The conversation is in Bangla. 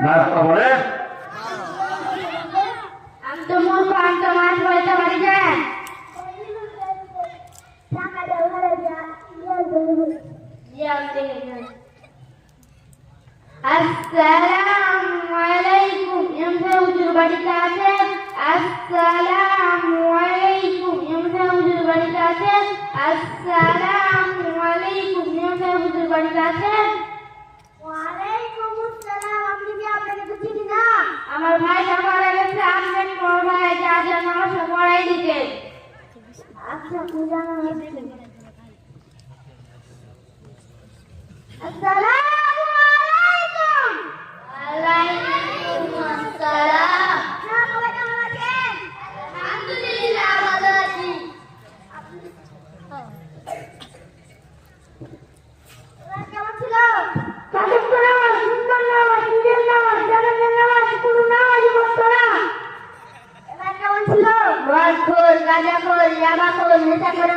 হ্যাঁ কথা বলে আমি তো মূর্খ, আমি তো মাছ বলতে পারি না। আসসালামু আলাইকুম, এমসা হুজুর বাড়িতে আছেন? আসসালামু আলাইকুম, এমসা হুজুর বাড়িতে আছেন? আসসালামু আলাইকুম, এমসা হুজুর বাড়িতে আছেন? ওয়ালাইকুম আসসালাম। আপনি কি আপনাকে তো চিনি না? আমার ভাই সকালে গেছে, আপনার বড় ভাই যা যা নামাজ পড়াই দিতে। আচ্ছা পূজা নামাজ। আসসালামু আলাইকুম। ওয়ালাইকুম আসসালাম। সবাই কেমন আছেন? আলহামদুলিল্লাহ ভালো আছি। কেমন ছিল? গাঁজা খোর, ইয়াবা খোর, নেশা করে